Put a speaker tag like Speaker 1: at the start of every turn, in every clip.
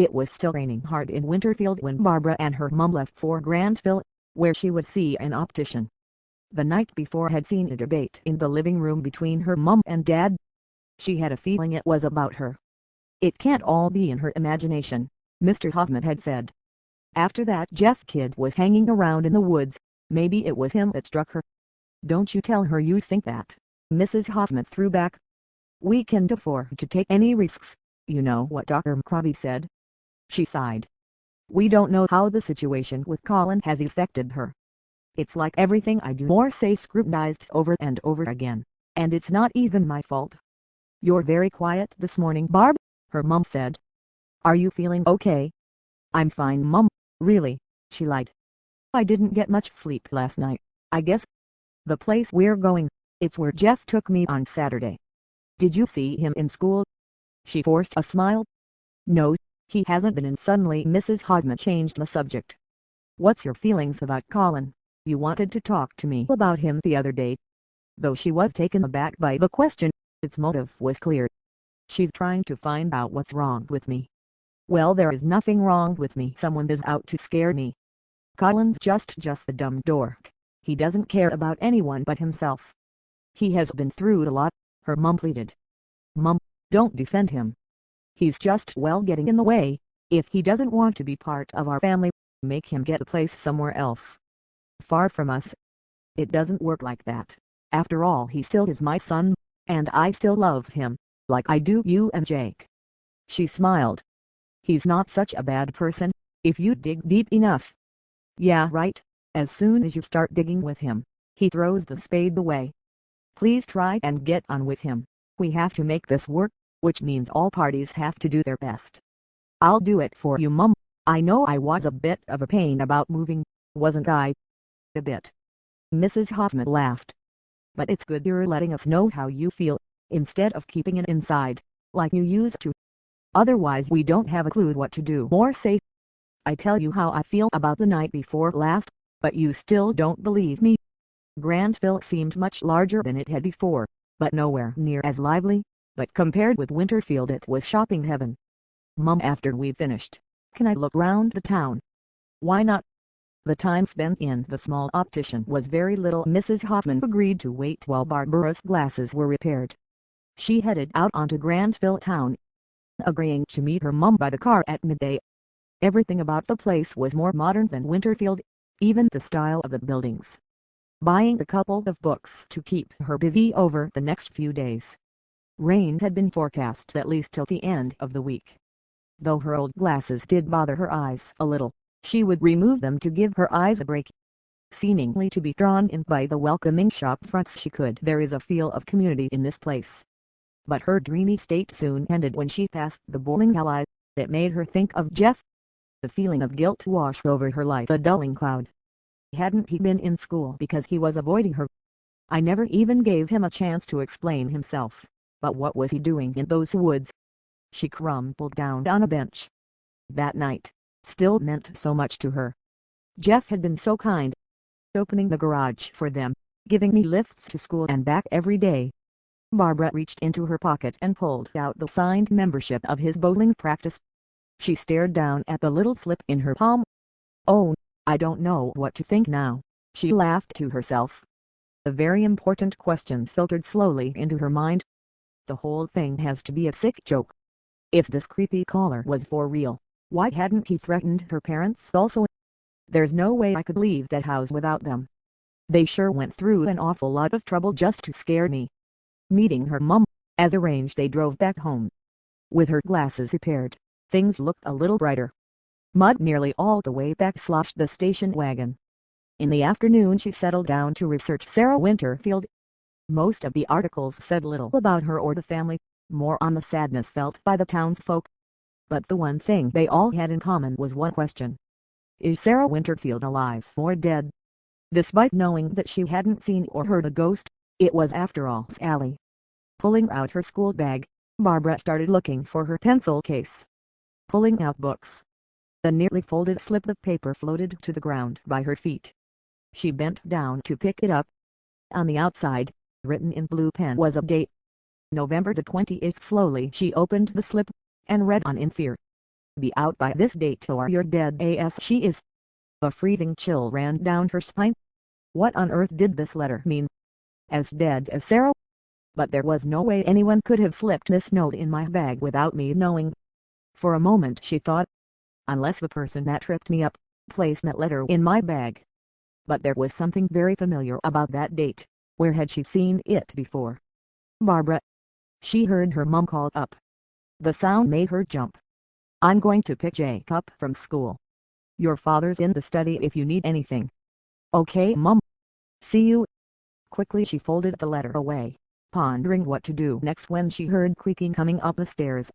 Speaker 1: It was still raining hard in Winterfield when Barbara and her mum left for Grantville, where she would see an optician. The night before had seen a debate in the living room between her mum and dad. She had a feeling it was about her. "It can't all be in her imagination," Mr. Hoffman had said. "After that Jeff kid was hanging around in the woods, maybe it was him that struck her." "Don't you tell her you think that," Mrs. Hoffman threw back. "We can't afford to take any risks, you know what Dr. McCroby said." She sighed. "We don't know how the situation with Colin has affected her. It's like everything I do or say scrutinized over and over again, and it's not even my fault." "You're very quiet this morning, Barb," her mum said. "Are you feeling okay?" "I'm fine, Mum, really," she lied. "I didn't get much sleep last night, I guess. The place we're going, it's where Jeff took me on Saturday. Did you see him in school?" She forced a smile. "No, he hasn't been in." Suddenly Mrs. Hoffman changed the subject. "What's your feelings about Colin? You wanted to talk to me about him the other day." Though she was taken aback by the question, its motive was clear. "She's trying to find out what's wrong with me." "Well, there is nothing wrong with me. Someone is out to scare me. Colin's just a dumb dork. He doesn't care about anyone but himself. He has been through a lot," her mum pleaded. "Mum, don't defend him. He's just getting in the way. If he doesn't want to be part of our family, make him get a place somewhere else. Far from us. It doesn't work like that. After all, he still is my son, and I still love him, like I do you and Jake." She smiled. "He's not such a bad person, if you dig deep enough." "Yeah, right. As soon as you start digging with him, he throws the spade away. Please try and get on with him. We have to make this work, which means all parties have to do their best." "I'll do it for you, Mum. I know I was a bit of a pain about moving, wasn't I?" "A bit." Mrs. Hoffman laughed. "But it's good you're letting us know how you feel, instead of keeping it inside, like you used to. Otherwise we don't have a clue what to do or say. I tell you how I feel about the night before last, but you still don't believe me." Grantville seemed much larger than it had before, but nowhere near as lively, but compared with Winterfield it was shopping heaven. "Mum, after we've finished, can I look round the town?" "Why not?" The time spent in the small optician was very little. Mrs. Hoffman agreed to wait while Barbara's glasses were repaired. She headed out onto Grantville town, agreeing to meet her mum by the car at midday. Everything about the place was more modern than Winterfield, even the style of the buildings. Buying a couple of books to keep her busy over the next few days. Rain had been forecast at least till the end of the week. Though her old glasses did bother her eyes a little, she would remove them to give her eyes a break. Seemingly to be drawn in by the welcoming shop fronts she could. There is a feel of community in this place. But her dreamy state soon ended when she passed the bowling alley. It made her think of Jeff. The feeling of guilt washed over her like a dulling cloud. Hadn't he been in school because he was avoiding her? I never even gave him a chance to explain himself. But what was he doing in those woods? She crumpled down on a bench. That night still meant so much to her. Jeff had been so kind, opening the garage for them, giving me lifts to school and back every day. Barbara reached into her pocket and pulled out the signed membership of his bowling practice. She stared down at the little slip in her palm. "Oh, I don't know what to think now," she laughed to herself. A very important question filtered slowly into her mind. The whole thing has to be a sick joke. If this creepy caller was for real, why hadn't he threatened her parents also? There's no way I could leave that house without them. They sure went through an awful lot of trouble just to scare me. Meeting her mum, as arranged, they drove back home. With her glasses repaired, things looked a little brighter. Mud nearly all the way back sloshed the station wagon. In the afternoon she settled down to research Sarah Winterfield. Most of the articles said little about her or the family, more on the sadness felt by the townsfolk. But the one thing they all had in common was one question. Is Sarah Winterfield alive or dead? Despite knowing that she hadn't seen or heard a ghost, it was after all Sally. Pulling out her school bag, Barbara started looking for her pencil case. Pulling out books. The neatly folded slip of paper floated to the ground by her feet. She bent down to pick it up. On the outside, written in blue pen, was a date. November the 20th. Slowly she opened the slip, and read on in fear. Be out by this date or you're dead as she is. A freezing chill ran down her spine. What on earth did this letter mean? As dead as Sarah? But there was no way anyone could have slipped this note in my bag without me knowing. For a moment she thought, unless the person that tripped me up placed that letter in my bag. But there was something very familiar about that date. Where had she seen it before? Barbara. She heard her mom call up. The sound made her jump. I'm going to pick Jake up from school. Your father's in the study if you need anything. Okay, Mom. See you. Quickly she folded the letter away, pondering what to do next when she heard creaking coming up the stairs.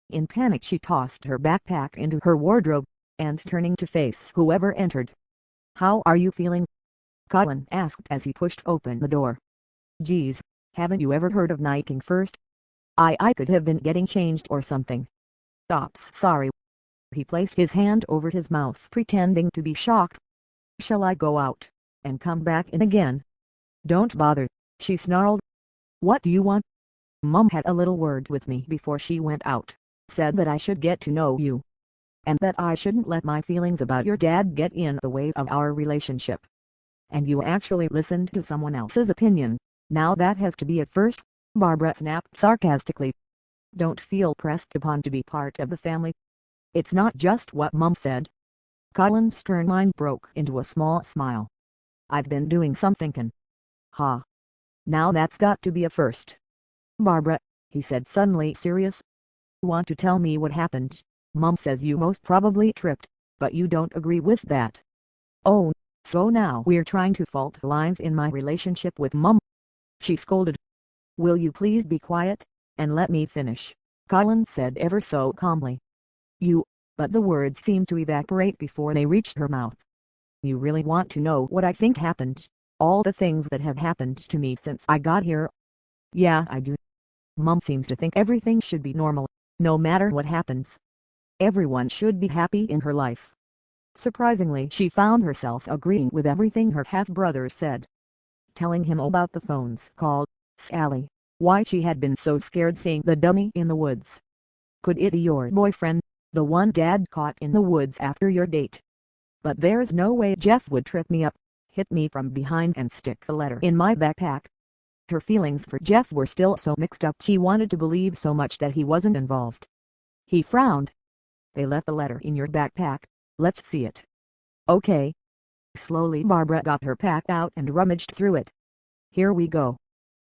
Speaker 1: In panic she tossed her backpack into her wardrobe, and turning to face whoever entered. How are you feeling? Colin asked as he pushed open the door. Geez, haven't you ever heard of nighting first? I could have been getting changed or something. Oops, sorry. He placed his hand over his mouth pretending to be shocked. Shall I go out and come back in again? Don't bother, she snarled. What do you want? Mom had a little word with me before she went out. Said that I should get to know you. And that I shouldn't let my feelings about your dad get in the way of our relationship. And you actually listened to someone else's opinion. Now that has to be a first, Barbara snapped sarcastically. Don't feel pressed upon to be part of the family. It's not just what Mom said. Colin's stern mind broke into a small smile. I've been doing some thinking. Ha. Now that's got to be a first. Barbara, he said suddenly serious. Want to tell me what happened? Mom says you most probably tripped, but you don't agree with that. Oh, so now we're trying to fault lines in my relationship with Mom? She scolded. Will you please be quiet, and let me finish? Colin said ever so calmly. But the words seemed to evaporate before they reached her mouth. You really want to know what I think happened? All the things that have happened to me since I got here? Yeah, I do. Mom seems to think everything should be normal, no matter what happens. Everyone should be happy in her life. Surprisingly, she found herself agreeing with everything her half-brother said. Telling him about the phones call, Sally, why she had been so scared seeing the dummy in the woods. Could it be your boyfriend, the one Dad caught in the woods after your date? But there's no way Jeff would trip me up, hit me from behind and stick the letter in my backpack. Her feelings for Jeff were still so mixed up she wanted to believe so much that he wasn't involved. He frowned. They left the letter in your backpack, let's see it. Okay. Slowly Barbara got her pack out and rummaged through it. Here we go.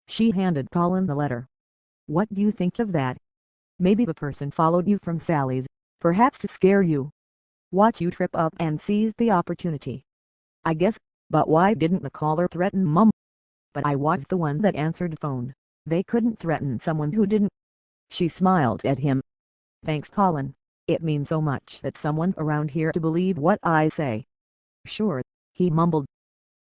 Speaker 1: She handed Colin the letter. What do you think of that? Maybe the person followed you from Sally's, perhaps to scare you. Watch you trip up and seize the opportunity. I guess, but why didn't the caller threaten Mom? But I was the one that answered the phone. They couldn't threaten someone who didn't. She smiled at him. Thanks, Colin. It means so much that someone around here to believe what I say. Sure, he mumbled.